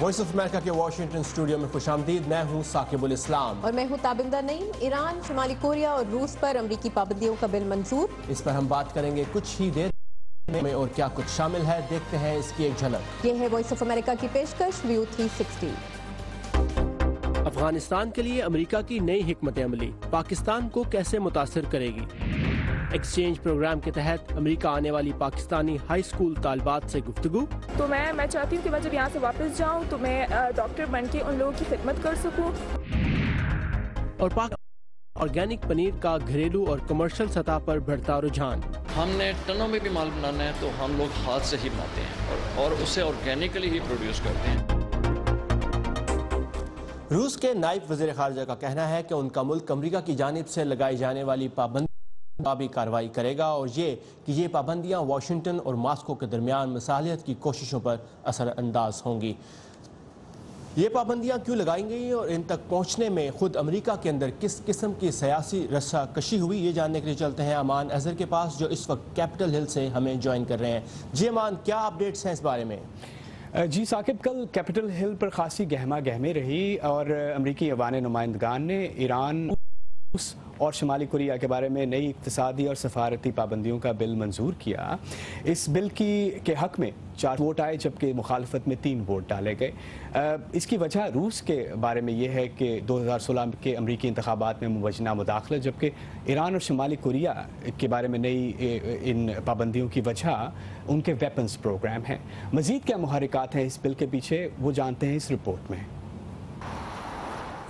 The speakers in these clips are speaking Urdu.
وائس آف امریکہ کے واشنگٹن اسٹوڈیو میں خوش آمدید. میں ہوں ثاقب الاسلام اور میں ہوں تابندہ نعیم. ایران، شمالی کوریا اور روس پر امریکی پابندیوں کا بل منظور. اس پر ہم بات کریں گے کچھ ہی دیر میں اور کیا کچھ شامل ہے دیکھتے ہیں اس کی ایک جھلک. یہ ہے وائس آف امریکہ کی پیشکش ویو 360. افغانستان کے لیے امریکہ کی نئی حکمت عملی پاکستان کو کیسے متاثر کرے گی؟ ایکسچینج پروگرام کے تحت امریکہ آنے والی پاکستانی ہائی اسکول طالبات سے گفتگو. تو میں چاہتی ہوں کہ میں جب یہاں سے واپس جاؤں تو میں ڈاکٹر بن کے ان لوگوں کی خدمت کر سکوں. اور پاک آرگینک پنیر کا گھریلو اور کمرشل سطح پر بڑھتا رجحان. ہم نے ٹنوں میں بھی مال بنانا ہے تو ہم لوگ ہاتھ سے ہی بناتے ہیں اور اسے آرگینکلی ہی پروڈیوس کرتے ہیں. روس کے نائب وزیر خارجہ کا کہنا ہے کہ ان کا ملک امریکہ کی جانب سے لگائی جانے والی پابندی بھی کارروائی کرے گا اور یہ پابندیاں واشنگٹن اور ماسکو کے درمیان مصالحت کی کوششوں پر اثر انداز ہوں گی. یہ پابندیاں کیوں لگائی گئی اور ان تک پہنچنے میں خود امریکہ کے اندر کس قسم کی سیاسی رسا کشی ہوئی، یہ جاننے کے لیے چلتے ہیں امان اظہر کے پاس جو اس وقت کیپٹل ہل سے ہمیں جوائن کر رہے ہیں. جی امان، کیا اپڈیٹس ہیں اس بارے میں؟ جی ثاقب، کل کیپٹل ہل پر خاصی گہما گہمی رہی اور امریکی ایوان نمائندگان نے ایران اور شمالی کوریا کے بارے میں نئی اقتصادی اور سفارتی پابندیوں کا بل منظور کیا. اس بل کے حق میں 4 ووٹ آئے جبکہ مخالفت میں 3 ووٹ ڈالے گئے. اس کی وجہ روس کے بارے میں یہ ہے کہ 2016 کے امریکی انتخابات میں مبینہ مداخلت، جبکہ ایران اور شمالی کوریا کے بارے میں نئی ان پابندیوں کی وجہ ان کے ویپنز پروگرام ہیں. مزید کیا محرکات ہیں اس بل کے پیچھے، وہ جانتے ہیں اس رپورٹ میں.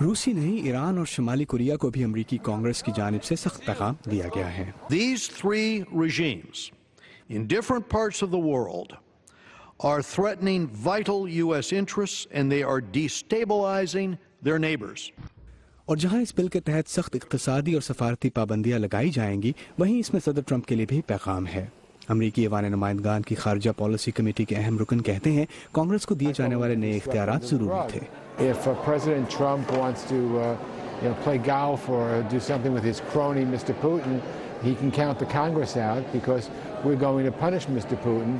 روسی نہیں، ایران اور شمالی کوریا کو بھی امریکی کانگریس کی جانب سے سخت پیغام دیا گیا ہے. These 3 regimes in different parts of the world are threatening vital US interests and they are destabilizing their neighbors. اور جہاں اس بل کے تحت سخت اقتصادی اور سفارتی پابندیاں لگائی جائیں گی، وہیں اس میں صدر ٹرمپ کے لیے بھی پیغام ہے. امریکی ایوان نمائندگان کی خارجہ پالیسی کمیٹی کے اہم رکن کہتے ہیں کانگریس کو دیے جانے والے نئے اختیارات ضروری تھے. If President Trump wants to play golf or do something with his crony Mr. Putin, he can count the Congress out because we're going to punish Mr. Putin.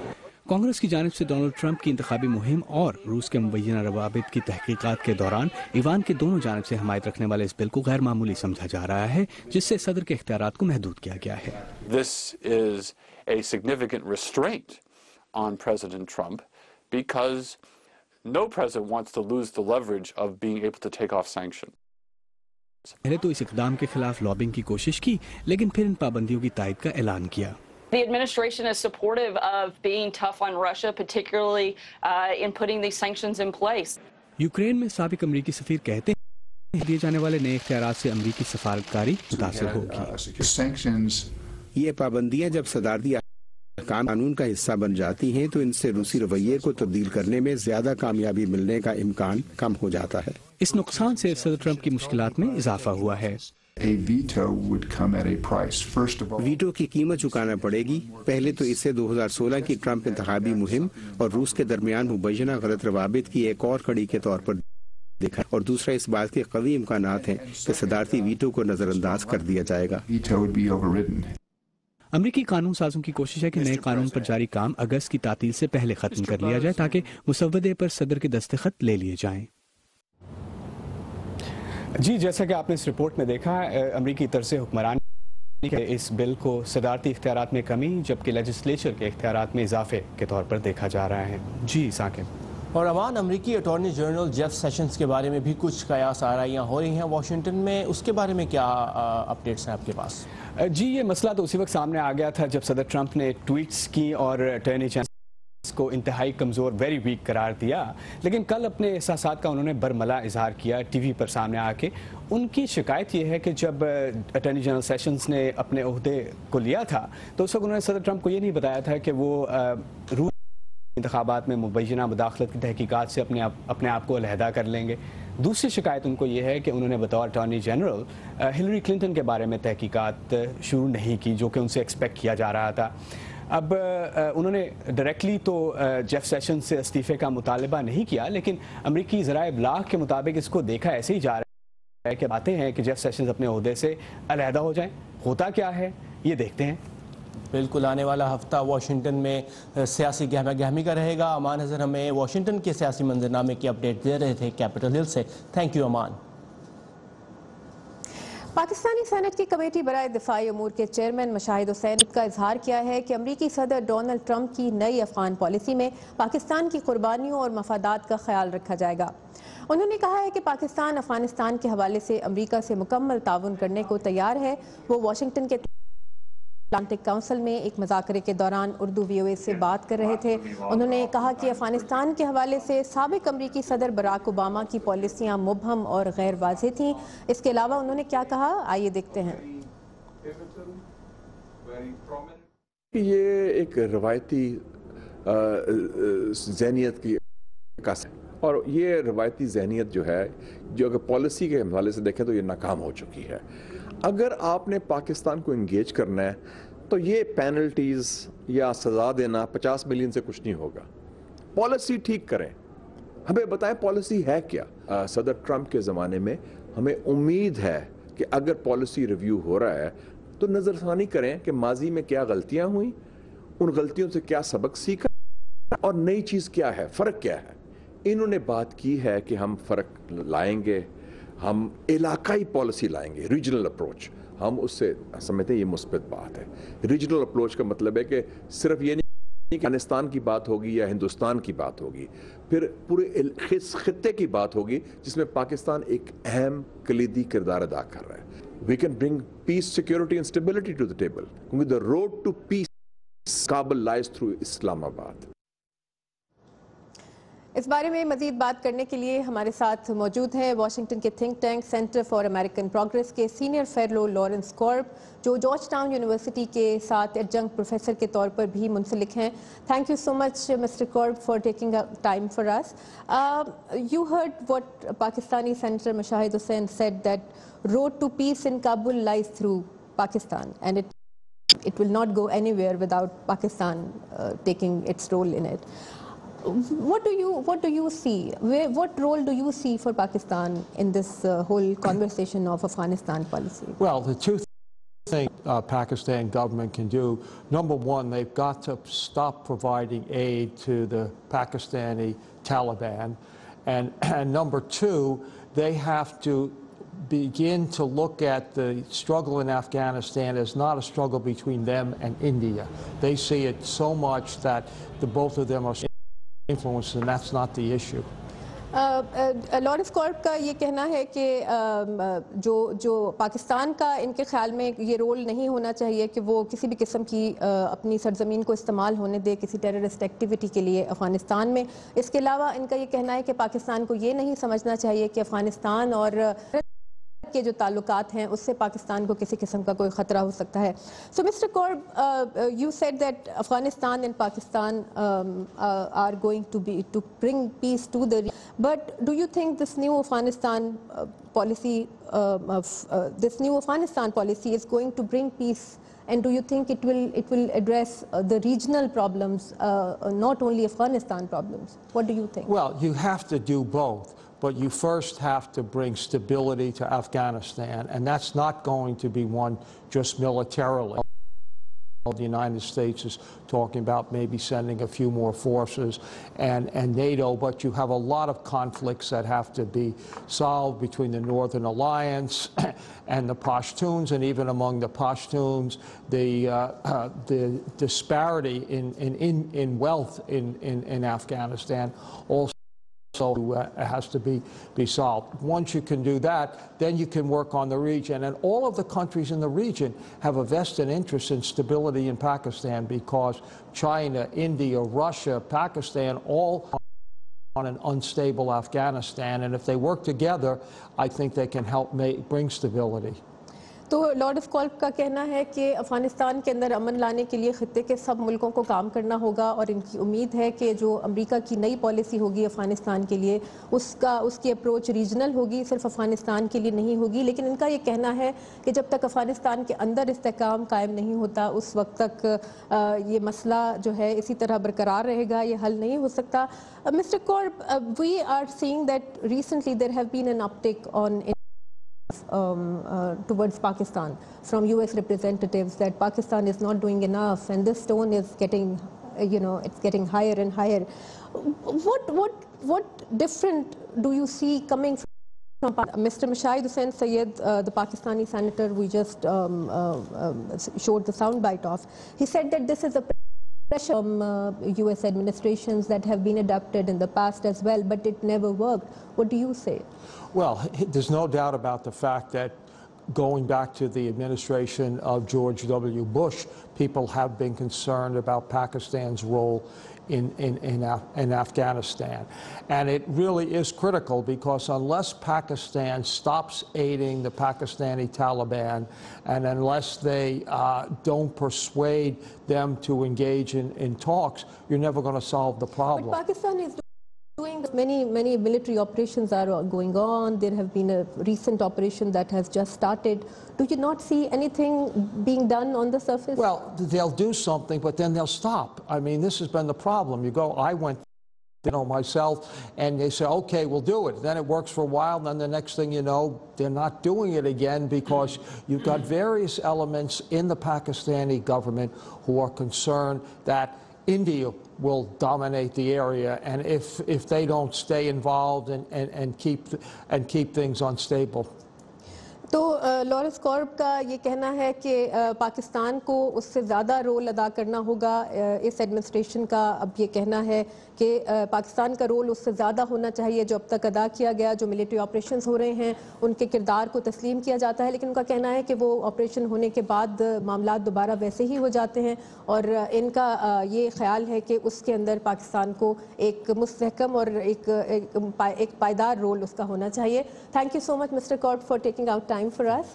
Congress کی جانب سے ڈونلڈ ٹرمپ کی انتخابی مہم اور روس کے مبینہ روابط کی تحقیقات کے دوران ایوان کے دونوں جانب سے حمایت رکھنے والے اس بل کو غیر معمولی سمجھا جا رہا ہے، جس سے صدر کے اختیارات کو محدود کیا گیا ہے. This is a significant restraint on President Trump because no president wants to lose the leverage of being able to take off sanctions. پہلے تو اس اقدام کے خلاف لابنگ کی کوشش کی، لیکن پھر ان پابندیوں کی تائید کا اعلان کیا. The administration is supportive of being tough on Russia, particularly in putting these sanctions in place. Ukraine میں سابق امریکی سفیر کہتے ہیں دیے جانے والے نئے اختیارات سے امریکی سفارتکاری متاثر ہوگی. یہ پابندیاں جب صدارتی قانون کا حصہ بن جاتی ہیں تو ان سے روسی رویے کو تبدیل کرنے میں زیادہ کامیابی ملنے کا امکان کم ہو جاتا ہے. اس نقصان سے صدر ٹرمپ کی مشکلات میں اضافہ ہوا ہے. ویٹو کی قیمت چکانا پڑے گی. پہلے تو اسے 2016 کی ٹرمپ انتخابی مہم اور روس کے درمیان مبینہ غلط روابط کی ایک اور کڑی کے طور پر دیکھا، اور دوسرا اس بات کے قوی امکانات ہیں کہ صدارتی ویٹو کو نظر انداز کر دیا جائے گا. امریکی قانون سازوں کی کوشش ہے کہ نئے قانون پر جاری کام اگست کی تعطیل سے پہلے ختم کر لیا جائے تاکہ مسودے پر صدر کے دستخط لے لیے جائیں. جی، جیسا کہ آپ نے اس رپورٹ میں دیکھا، امریکی طرز حکمرانی کے اس بل کو صدارتی اختیارات میں کمی جبکہ لیجسلیچر کے اختیارات میں اضافے کے طور پر دیکھا جا رہا ہے. جی ثاقب. اور امان، امریکی اٹارنی جنرل جیف سیشنز کے بارے میں بھی کچھ قیاس آرائیاں ہو رہی ہیں واشنگٹن میں، اس کے بارے میں کیا اپڈیٹس ہیں آپ کے پاس؟ جی، یہ مسئلہ تو اسی وقت سامنے آ گیا تھا جب صدر ٹرمپ نے ٹویٹس کی اور اٹارنی جنرل کو انتہائی کمزور، ویری ویک قرار دیا، لیکن کل اپنے احساسات کا انہوں نے برملا اظہار کیا ٹی وی پر سامنے آ کے. ان کی شکایت یہ ہے کہ جب اٹارنی جنرل سیشنز نے اپنے عہدے کو لیا تھا تو اس وقت انہوں نے صدر ٹرمپ کو یہ نہیں بتایا تھا کہ وہ روس انتخابات میں مبینہ مداخلت کی تحقیقات سے اپنے آپ کو علیحدہ کر لیں گے. دوسری شکایت ان کو یہ ہے کہ انہوں نے بطور اٹارنی جنرل ہلری کلنٹن کے بارے میں تحقیقات شروع نہیں کی جو کہ ان سے ایکسپیکٹ کیا جا رہا تھا. اب انہوں نے ڈائریکٹلی تو جیف سیشنز سے استعفے کا مطالبہ نہیں کیا، لیکن امریکی ذرائع ابلاغ کے مطابق اس کو دیکھا ایسے ہی جا رہا ہے کہ باتیں ہیں کہ جیف سیشنز اپنے عہدے سے علیحدہ ہو جائیں. ہوتا کیا ہے یہ دیکھتے ہیں. بالکل آنے والا ہفتہ واشنگٹن میں سیاسی گہما گہمی کا رہے گا. امان اظہر ہمیں واشنگٹن کے سیاسی منظرنامے کی اپڈیٹ دے رہے تھے کیپٹل ہل سے. تھینک یو امان. پاکستانی سینٹ کی کمیٹی برائے دفاعی امور کے چیئرمین مشاہد حسین کا اظہار کیا ہے کہ امریکی صدر ڈونلڈ ٹرمپ کی نئی افغان پالیسی میں پاکستان کی قربانیوں اور مفادات کا خیال رکھا جائے گا. انہوں نے کہا ہے کہ پاکستان افغانستان کے حوالے سے امریکہ سے مکمل تعاون کرنے کو تیار ہے. وہ واشنگٹن کے اٹلانٹک کونسل میں ایک مذاکرے کے دوران اردو VOA سے بات کر رہے تھے. انہوں نے کہا کہ افغانستان کے حوالے سے سابق امریکی صدر براک اوباما کی پالیسیاں مبہم اور غیر واضح تھیں. اس کے علاوہ انہوں نے کیا کہا, آئیے دیکھتے ہیں. یہ ایک روایتی ذہنیت کی عکاس ہے اور یہ روایتی ذہنیت جو ہے جو اگر پالیسی کے حوالے سے دیکھیں تو یہ ناکام ہو چکی ہے. اگر آپ نے پاکستان کو انگیج کرنا ہے تو یہ پینلٹیز یا سزا دینا 50 ملین سے کچھ نہیں ہوگا. پالیسی ٹھیک کریں, ہمیں بتائیں پالیسی ہے کیا. صدر ٹرمپ کے زمانے میں ہمیں امید ہے کہ اگر پالیسی ریویو ہو رہا ہے تو نظر ثانی کریں کہ ماضی میں کیا غلطیاں ہوئیں, ان غلطیوں سے کیا سبق سیکھا اور نئی چیز کیا ہے, فرق کیا ہے. انہوں نے بات کی ہے کہ ہم فرق لائیں گے, ہم علاقائی پالیسی لائیں گے, ریجنل اپروچ. ہم اس سے سمجھتے ہیں یہ مثبت بات ہے. ریجنل اپروچ کا مطلب ہے کہ صرف یہ نہیں کہ افغانستان کی بات ہوگی یا ہندوستان کی بات ہوگی, پھر پورے خطے کی بات ہوگی جس میں پاکستان ایک اہم کلیدی کردار ادا کر رہا ہے. We can bring peace, security and stability to the table. کیونکہ the road to peace Kabul lies through Islamabad. اس بارے میں مزید بات کرنے کے لیے ہمارے ساتھ موجود ہیں واشنگٹن کے think tank centre for American progress کے سینئر فیلو لارنس کارب, جو جارج ٹاؤن یونیورسٹی کے ساتھ ایڈجنکٹ پروفیسر کے طور پر بھی منسلک ہیں. Thank you so much mister carb for taking time for us. You heard what Pakistani senator Mushahid Hussain said that road to peace in Kabul lies through Pakistan and it will not go anywhere without Pakistan taking its role in it. What do you see? What role do you see for Pakistan in this whole conversation of Afghanistan policy? Well, the two things Pakistan government can do. Number one, they've got to stop providing aid to the Pakistani Taliban, and number two, they have to begin to look at the struggle in Afghanistan as not a struggle between them and India. They see it so much that the both of them are influence, and that's not the issue. Lawrence carb کا یہ کہنا ہے کہ جو پاکستان کا ان کے خیال میں یہ رول نہیں ہونا چاہیے کہ وہ کسی بھی قسم کی اپنی سرزمین کو استعمال ہونے دے کسی ٹیررسٹ ایکٹیویٹی کے لیے افغانستان میں. اس کے علاوہ ان کا یہ کہنا ہے کہ پاکستان کو یہ نہیں سمجھنا چاہیے کہ افغانستان اور کے جو تعلقات ہیں اس سے پاکستان کو کسی قسم کا کوئی خطرہ ہو سکتا ہے. So Mr. Korb, you said that Afghanistan and Pakistan are going to bring peace to the region. But do you think this new Afghanistan policy is going to bring peace? And do you think it will address the regional problems, not only Afghanistan problems? What do you think? Well, you have to do both. But you first have to bring stability to Afghanistan, and that's not going to be won just militarily. The United States is talking about maybe sending a few more forces and NATO, but you have a lot of conflicts that have to be solved between the Northern Alliance and the Pashtuns, and even among the Pashtuns, the disparity in wealth in Afghanistan also has to be solved. Once you can do that, then you can work on the region. And all of the countries in the region have a vested interest in stability in Pakistan because China, India, Russia, Pakistan, all on an unstable Afghanistan. And if they work together, I think they can help bring stability. تو لارنس کارب کا کہنا ہے کہ افغانستان کے اندر امن لانے کے لیے خطے کے سب ملکوں کو کام کرنا ہوگا اور ان کی امید ہے کہ جو امریکہ کی نئی پالیسی ہوگی افغانستان کے لیے اس کی اپروچ ریجنل ہوگی, صرف افغانستان کے لیے نہیں ہوگی. لیکن ان کا یہ کہنا ہے کہ جب تک افغانستان کے اندر استحکام قائم نہیں ہوتا اس وقت تک یہ مسئلہ جو ہے اسی طرح برقرار رہے گا, یہ حل نہیں ہو سکتا. Mister Karb, we are seeing that recently there have been an uptick on towards Pakistan from US representatives that Pakistan is not doing enough, and this tone is getting, it's getting higher and higher. What different do you see coming from Mr. Mashahid Hussain Sayyid, the Pakistani senator we just showed the soundbite of? He said that this is a pressure from US administrations that have been adopted in the past as well, but it never worked. What do you say? Well, there's no doubt about the fact that going back to the administration of George W. Bush, people have been concerned about Pakistan's role in Afghanistan. And it really is critical, because unless Pakistan stops aiding the Pakistani Taliban, and unless they don't persuade them to engage in talks, you're never going to solve the problem. But Pakistan is doing many military operations are going on. There have been a recent operation that has just started. Do you not see anything being done on the surface? Well, they'll do something, but then they'll stop. I mean, this has been the problem. I went, myself, and they say, okay, we'll do it. Then it works for a while, and then the next thing you know, they're not doing it again, because you've got various elements in the Pakistani government who are concerned that India will dominate the area, and if they don't stay involved and keep things unstable. تو لارنس کارب کا یہ کہنا ہے کہ پاکستان کو اس سے زیادہ رول ادا کرنا ہوگا. اس ایڈمنسٹریشن کا اب یہ کہنا ہے کہ پاکستان کا رول اس سے زیادہ ہونا چاہیے جو اب تک ادا کیا گیا. جو ملٹری آپریشنز ہو رہے ہیں ان کے کردار کو تسلیم کیا جاتا ہے, لیکن ان کا کہنا ہے کہ وہ آپریشن ہونے کے بعد معاملات دوبارہ ویسے ہی ہو جاتے ہیں, اور ان کا یہ خیال ہے کہ اس کے اندر پاکستان کو ایک مستحکم اور ایک پائیدار رول اس کا ہونا چاہیے. Thank you so much mister carb for taking out time for us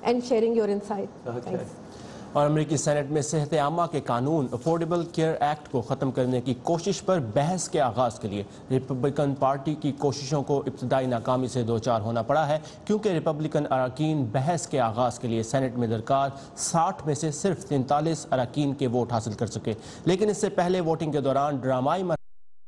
and sharing your insight. اور امریکی سینٹ میں صحت عامہ کے قانون افورڈیبل کیئر ایکٹ کو ختم کرنے کی کوشش پر بحث کے آغاز کے لیے ریپبلکن پارٹی کی کوششوں کو ابتدائی ناکامی سے دوچار ہونا پڑا ہے, کیونکہ ریپبلکن اراکین بحث کے آغاز کے لیے سینٹ میں درکار 60 میں سے صرف 43 اراکین کے ووٹ حاصل کر سکے. لیکن اس سے پہلے ووٹنگ کے دوران ڈرامائی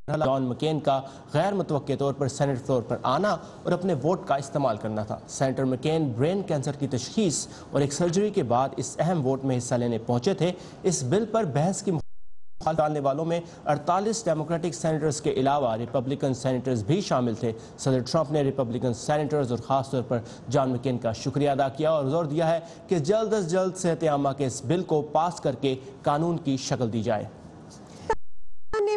جان مکین کا غیر متوقع طور پر سینٹ فلور پر آنا اور اپنے ووٹ کا استعمال کرنا تھا. سینیٹر مکین برین کینسر کی تشخیص اور ایک سرجری کے بعد اس اہم ووٹ میں حصہ لینے پہنچے تھے. اس بل پر بحث کی مخالفت ڈالنے والوں میں 48 ڈیموکریٹک سینیٹرز کے علاوہ ریپبلکن سینیٹرز بھی شامل تھے. صدر ٹرمپ نے ریپبلکن سینیٹرز اور خاص طور پر جان مکین کا شکریہ ادا کیا اور زور دیا ہے کہ جلد از جلد صحت عامہ کے اس بل کو پاس کر کے قانون کی شکل دی جائے.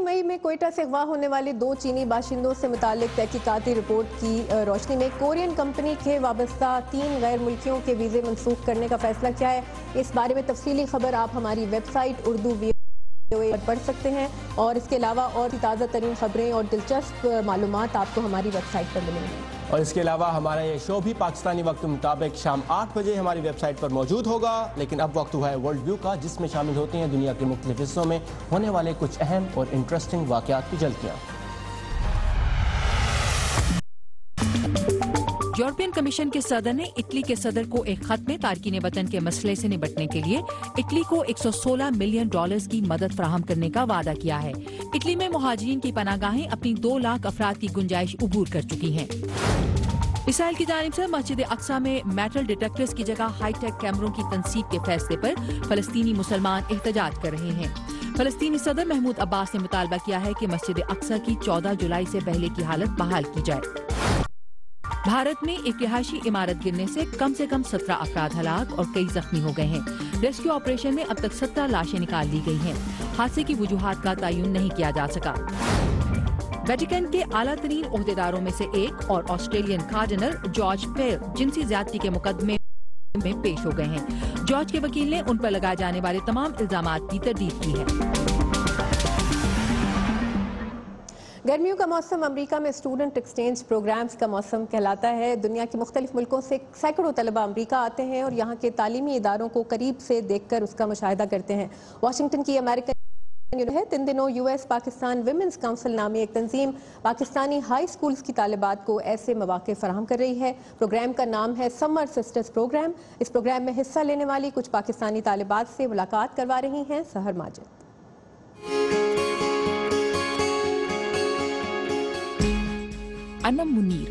مئی میں کوئٹہ سے اغوا ہونے والے 2 چینی باشندوں سے متعلق تحقیقاتی رپورٹ کی روشنی میں کورین کمپنی کے وابستہ 3 غیر ملکیوں کے ویزے منسوخ کرنے کا فیصلہ کیا ہے. اس بارے میں تفصیلی خبر آپ ہماری ویب سائٹ اردو پر پڑھ سکتے ہیں, اور اس کے علاوہ اور تازہ ترین خبریں اور دلچسپ معلومات آپ کو ہماری ویب سائٹ پر ملیں گی. اور اس کے علاوہ ہمارا یہ شو بھی پاکستانی وقت مطابق شام 8 بجے ہماری ویب سائٹ پر موجود ہوگا. لیکن اب وقت ہوا ہے ورلڈ ویو کا, جس میں شامل ہوتے ہیں دنیا کے مختلف حصوں میں ہونے والے کچھ اہم اور انٹرسٹنگ واقعات کی جھلکیاں. یورپین کمیشن کے صدر نے اٹلی کے صدر کو ایک خط میں تارکین وطن کے مسئلے سے نمٹنے کے لیے اٹلی کو $116 ملین کی مدد فراہم کرنے کا وعدہ کیا ہے. اٹلی میں مہاجرین کی پناہ گاہیں اپنی 2 لاکھ افراد کی گنجائش عبور کر چکی ہیں. اسرائیل کی جانب سے مسجد اقصی میں میٹل ڈیٹیکٹرز کی جگہ ہائی ٹیک کیمروں کی تنصیب کے فیصلے پر فلسطینی مسلمان احتجاج کر رہے ہیں. فلسطینی صدر محمود عباس نے مطالبہ کیا ہے کہ مسجد اقصی کی 14 جولائی سے پہلے کی حالت بحال کی جائے. بھارت میں ایک رہائشی عمارت گرنے سے کم 17 افراد ہلاک اور کئی زخمی ہو گئے ہیں. ریسکیو آپریشن میں اب تک 17 لاشیں نکال لی گئی ہیں. حادثے کی وجوہات کا تعین نہیں کیا جا سکا. ویٹیکن کے اعلیٰ ترین عہدیداروں میں سے ایک اور آسٹریلین کارڈنل جارج پیل جنسی زیادتی کے مقدمے میں پیش ہو گئے ہیں. جارج کے وکیل نے ان پر لگائے جانے والے تمام الزامات کی تردید کی ہے. گرمیوں کا موسم امریکہ میں اسٹوڈنٹ ایکسچینج پروگرامز کا موسم کہلاتا ہے. دنیا کے مختلف ملکوں سے سینکڑوں طلبہ امریکہ آتے ہیں اور یہاں کے تعلیمی اداروں کو قریب سے دیکھ کر اس کا مشاہدہ کرتے ہیں. واشنگٹن کی امریکن ہے 3 دنوں US پاکستان ویمنز کاؤنسل نامی ایک تنظیم پاکستانی ہائی سکولز کی طالبات کو ایسے مواقع فراہم کر رہی ہے. پروگرام کا نام ہے سمر سسٹرز پروگرام. اس پروگرام میں حصہ لینے والی کچھ پاکستانی طالبات سے ملاقات کروا رہی ہیں سحر ماجد. انم منیر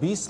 20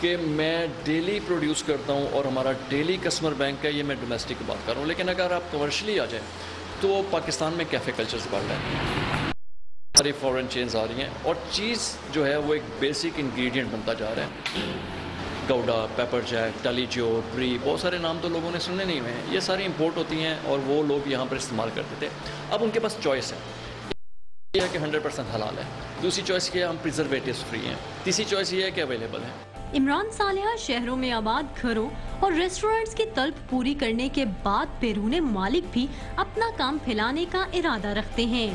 کہ میں ڈیلی پروڈیوس کرتا ہوں اور ہمارا ڈیلی کسٹمر بینک ہے، یہ میں ڈومیسٹک کی بات کر رہا ہوں، لیکن اگر آپ کمرشلی آ جائیں تو پاکستان میں کیفے کلچرز بڑھ رہے ہیں، ساری فورن چینز آ رہی ہیں، اور چیز جو ہے وہ ایک بیسک انگریڈینٹ بنتا جا رہا ہے۔ گوڈا، پیپر جیک، ٹلی جو، بری، بہت سارے نام تو لوگوں نے سنے نہیں ہوئے ہیں، یہ ساری امپورٹ ہوتی ہیں اور وہ لوگ یہاں پر استعمال کرتے تھے۔ اب ان کے پاس چوائس ہے، یہ ہے کہ 100% حلال ہے، دوسری چوائس یہ ہے ہم پریزرویٹیوز فری ہیں، تیسری چوائس یہ ہے کہ اویلیبل ہے۔ عمران صالحہ شہروں میں آباد گھروں اور ریسٹورنٹس کی طلب پوری کرنے کے بعد بیرون مالک بھی اپنا کام پھیلانے کا ارادہ رکھتے ہیں۔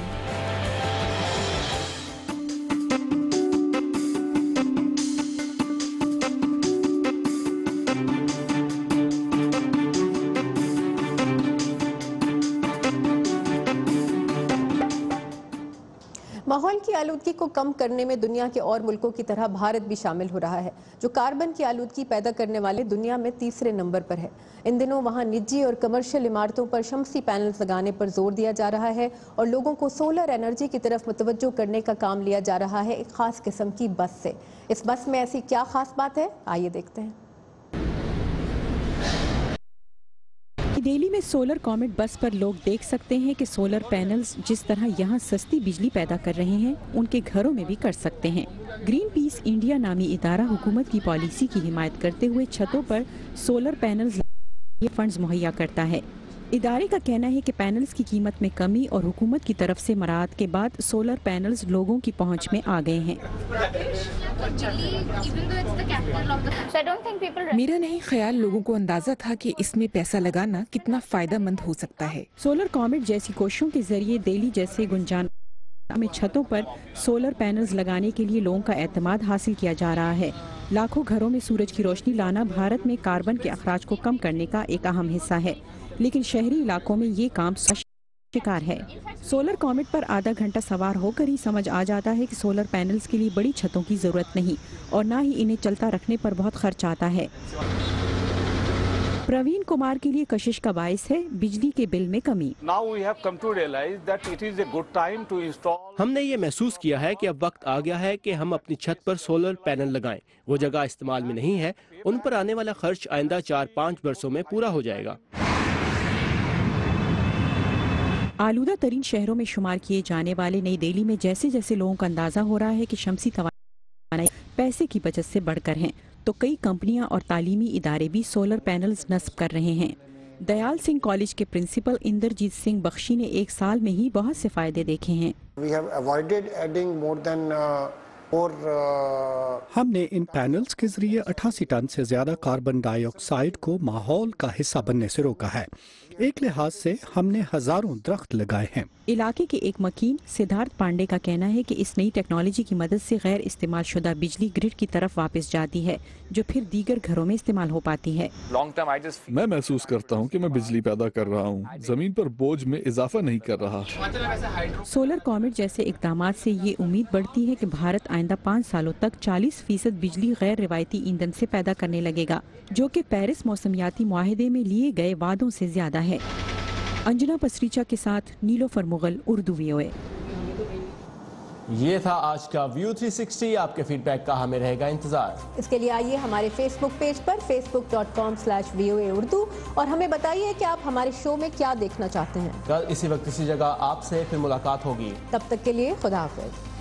ماحول کی آلودگی کو کم کرنے میں دنیا کے اور ملکوں کی طرح بھارت بھی شامل ہو رہا ہے، جو کاربن کی آلودگی پیدا کرنے والے دنیا میں تیسرے نمبر پر ہے۔ ان دنوں وہاں نجی اور کمرشل عمارتوں پر شمسی پینلز لگانے پر زور دیا جا رہا ہے اور لوگوں کو سولر انرجی کی طرف متوجہ کرنے کا کام لیا جا رہا ہے ایک خاص قسم کی بس سے۔ اس بس میں ایسی کیا خاص بات ہے، آئیے دیکھتے ہیں۔ دہلی میں سولر کامیٹ بس پر لوگ دیکھ سکتے ہیں کہ سولر پینلز جس طرح یہاں سستی بجلی پیدا کر رہے ہیں ان کے گھروں میں بھی کر سکتے ہیں۔ گرین پیس انڈیا نامی ادارہ حکومت کی پالیسی کی حمایت کرتے ہوئے چھتوں پر سولر پینلز فنڈز مہیا کرتا ہے۔ ادارے کا کہنا ہے کہ پینلز کی قیمت میں کمی اور حکومت کی طرف سے مراعات کے بعد سولر پینلز لوگوں کی پہنچ میں آ گئے ہیں۔ میرا نہیں خیال لوگوں کو اندازہ تھا کہ اس میں پیسہ لگانا کتنا فائدہ مند ہو سکتا ہے۔ سولر کامیٹ جیسی کوششوں کے ذریعے دہلی جیسے گنجان میں چھتوں پر سولر پینلز لگانے کے لیے لوگوں کا اعتماد حاصل کیا جا رہا ہے۔ لاکھوں گھروں میں سورج کی روشنی لانا بھارت میں کاربن کے اخراج کو کم کرنے کا ایک اہم حصہ ہے، لیکن شہری علاقوں میں یہ کام شکار ہے۔ سولر کامیٹ پر آدھا گھنٹہ سوار ہو کر ہی سمجھ آ جاتا ہے کہ سولر پینلز کے لیے بڑی چھتوں کی ضرورت نہیں اور نہ ہی انہیں چلتا رکھنے پر بہت خرچ آتا ہے۔ پروین کمار کے لیے کشش کا باعث ہے بجلی کے بل میں کمی۔ ہم نے یہ محسوس کیا ہے کہ اب وقت آ گیا ہے کہ ہم اپنی چھت پر سولر پینل لگائیں۔ وہ جگہ استعمال میں نہیں ہے، ان پر آنے والا خرچ آئندہ 4-5 برسوں میں پورا ہو جائے گا۔ آلودہ ترین شہروں میں شمار کیے جانے والے نئی دہلی میں جیسے جیسے لوگوں کا اندازہ ہو رہا ہے کہ شمسی توانائی پیسے کی بچت سے بڑھ کر ہیں، تو کئی کمپنیاں اور تعلیمی ادارے بھی سولر پینلز نصب کر رہے ہیں۔ دیال سنگھ کالج کے پرنسپل اندرجیت سنگھ بخشی نے ایک سال میں ہی بہت سے فائدے دیکھے ہیں۔ ہم نے ان پینلز کے ذریعے 88 ٹن سے زیادہ کاربن ڈائی آکسائیڈ کو ماحول کا حصہ بننے سے روکا ہے۔ ایک لحاظ سے ہم نے ہزاروں درخت لگائے ہیں۔ علاقے کے ایک مکین سدھارتھ پانڈے کا کہنا ہے کہ اس نئی ٹیکنالوجی کی مدد سے غیر استعمال شدہ بجلی گرڈ کی طرف واپس جاتی ہے، جو پھر دیگر گھروں میں استعمال ہو پاتی ہے۔ میں محسوس کرتا ہوں کہ میں بجلی پیدا کر رہا ہوں، زمین پر بوجھ میں اضافہ نہیں کر رہا۔ سولر کامیٹ جیسے اقدامات سے یہ امید بڑھتی ہے کہ بھارت آئندہ 5 سالوں تک 40% بجلی غیر روایتی ایندھن سے پیدا کرنے لگے گا، جو کہ پیرس موسمیاتی معاہدے میں لیے گئے وعدوں سے زیادہ ہے۔ انجنا پسریچا کے ساتھ نیلوفر مغل، اردو VOA۔ یہ تھا آج کا ویو 360۔ آپ کے فیڈ بیک کا ہمیں رہے گا انتظار۔ اس کے لیے آئیے ہمارے فیس بک پیج پر facebook.com/VOA اردو اور ہمیں بتائیے کہ آپ ہمارے شو میں کیا دیکھنا چاہتے ہیں۔ کل اسی وقت اسی جگہ آپ سے پھر ملاقات ہوگی، تب تک کے لیے خدا حافظ۔